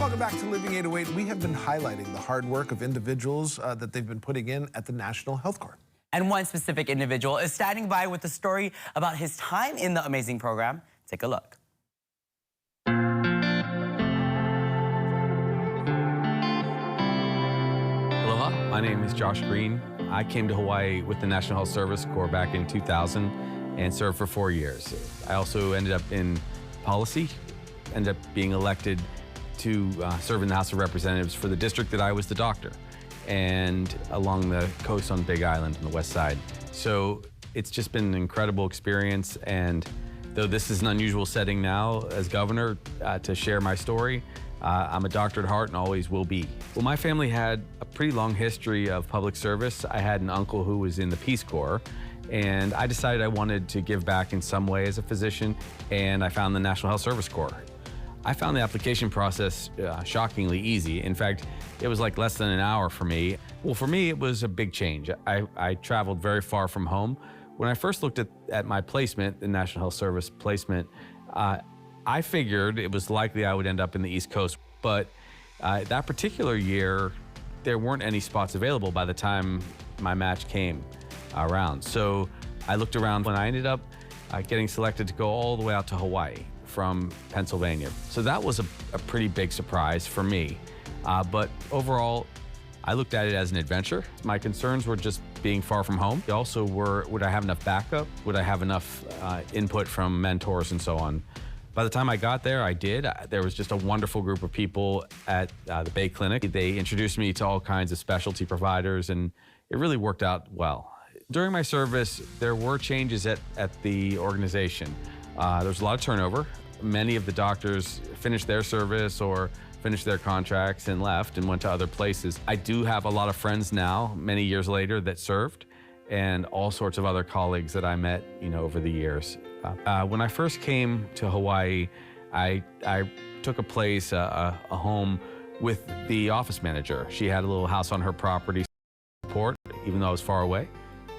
Welcome back to Living 808. We have been highlighting the hard work of individuals that they've been putting in at the National Health Corps. And one specific individual is standing by with a story about his time in the amazing program. Take a look. Aloha, my name is Josh Green. I came to Hawaii with the National Health Service Corps back in 2000 and served for 4 years. I also ended up in policy, ended up being elected to serve in the House of Representatives for the district that I was the doctor, and along the coast on Big Island on the west side. So it's just been an incredible experience, and though this is an unusual setting now as governor to share my story, I'm a doctor at heart and always will be. Well, my family had a pretty long history of public service. I had an uncle who was in the Peace Corps, and I decided I wanted to give back in some way as a physician, and I found the National Health Service Corps. I found the application process shockingly easy. In fact, it was like less than an hour for me. Well, for me, it was a big change. I traveled very far from home. When I first looked at my placement, the National Health Service placement, I figured it was likely I would end up in the East Coast, but that particular year, there weren't any spots available by the time my match came around. So I looked around when I ended up getting selected to go all the way out to Hawaii from Pennsylvania. So that was a pretty big surprise for me. But overall, I looked at it as an adventure. My concerns were just being far from home. They also were, would I have enough backup? Would I have enough input from mentors and so on? By the time I got there, I did. There was just a wonderful group of people at the Bay Clinic. They introduced me to all kinds of specialty providers, and it really worked out well. During my service, there were changes at the organization. There was a lot of turnover. Many of the doctors finished their service or finished their contracts and left and went to other places. I do have a lot of friends now, many years later, that served, and all sorts of other colleagues that I met, over the years. When I first came to Hawaii, I took a place, a home with the office manager. She had a little house on her property, support, even though I was far away.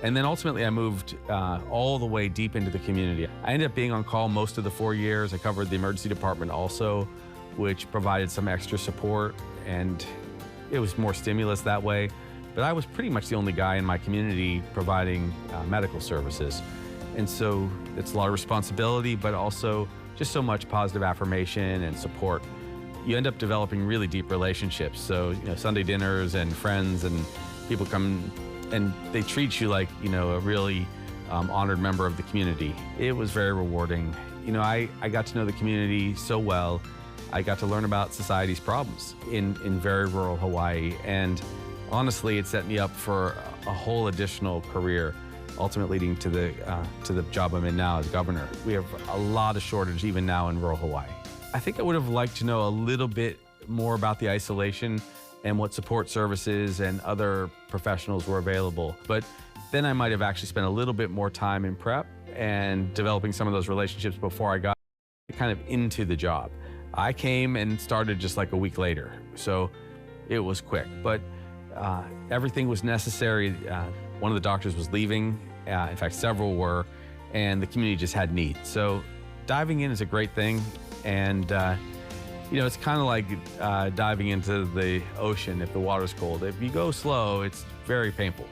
And then ultimately I moved all the way deep into the community. I ended up being on call most of the 4 years. I covered the emergency department also, which provided some extra support, and it was more stimulus that way. But I was pretty much the only guy in my community providing medical services. And so it's a lot of responsibility, but also just so much positive affirmation and support. You end up developing really deep relationships. So, Sunday dinners and friends and people come and they treat you like, a really honored member of the community. It was very rewarding. I got to know the community so well. I got to learn about society's problems in very rural Hawaii. And honestly, it set me up for a whole additional career, ultimately leading to the job I'm in now as governor. We have a lot of shortage even now in rural Hawaii. I think I would have liked to know a little bit more about the isolation and what support services and other professionals were available. But then I might have actually spent a little bit more time in prep and developing some of those relationships before I got kind of into the job. I came and started just like a week later, so it was quick. But everything was necessary. One of the doctors was leaving, in fact several were, and the community just had needs. So diving in is a great thing, and it's kind of like diving into the ocean if the water's cold. If you go slow, it's very painful.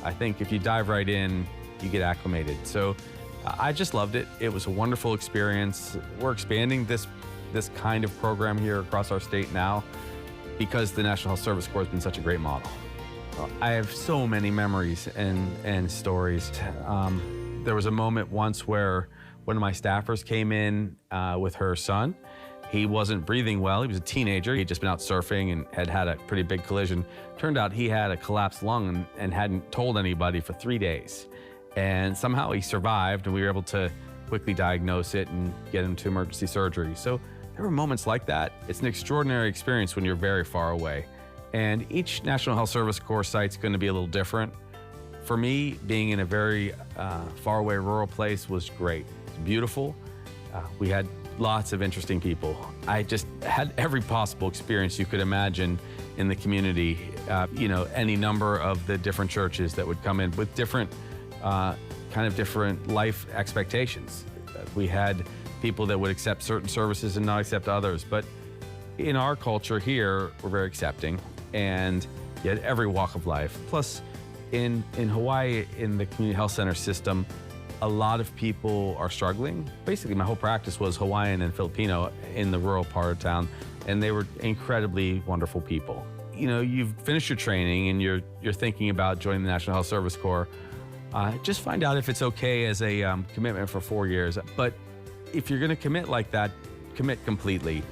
I think if you dive right in, you get acclimated. So I just loved it. It was a wonderful experience. We're expanding this kind of program here across our state now because the National Health Service Corps has been such a great model. I have so many memories and stories. There was a moment once where one of my staffers came in with her son. He wasn't breathing well. He was a teenager. He'd just been out surfing and had a pretty big collision. Turned out he had a collapsed lung and hadn't told anybody for 3 days. And somehow he survived, and we were able to quickly diagnose it and get him to emergency surgery. So there were moments like that. It's an extraordinary experience when you're very far away. And each National Health Service Corps site's going to be a little different. For me, being in a very far away rural place was great. It's beautiful. We had lots of interesting people. I just had every possible experience you could imagine in the community. Any number of the different churches that would come in with different different life expectations. We had people that would accept certain services and not accept others, but In our culture here, we're very accepting, and you had every walk of life. Plus, in Hawaii, in the community health center system, a lot of people are struggling. Basically, my whole practice was Hawaiian and Filipino in the rural part of town, and they were incredibly wonderful people. You know, you've finished your training and you're thinking about joining the National Health Service Corps. Just find out if it's okay as a commitment for 4 years. But if you're going to commit like that, commit completely.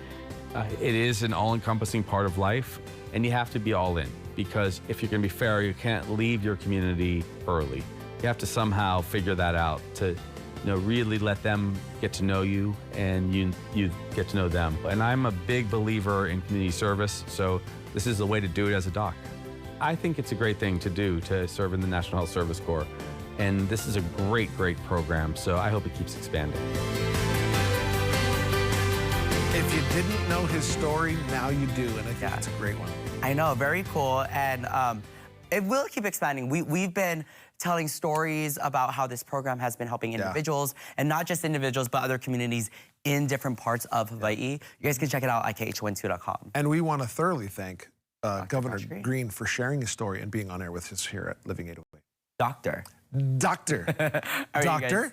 It is an all-encompassing part of life, and you have to be all in, because if you're going to be fair, you can't leave your community early. You have to somehow figure that out to, really let them get to know you, and you get to know them. And I'm a big believer in community service, so this is the way to do it as a doc. I think it's a great thing to do, to serve in the National Health Service Corps. And this is a great, great program, so I hope it keeps expanding. If you didn't know his story, now you do, and I think it's a great one. I know, very cool, and it will keep expanding. We've been telling stories about how this program has been helping individuals, and not just individuals, but other communities in different parts of Hawaii. You guys can check it out at KHON2.com. And we want to thoroughly thank Governor Josh Green. Green for sharing his story and being on air with us here at Living 808. Doctor. Doctor. All right, you guys. Doctor.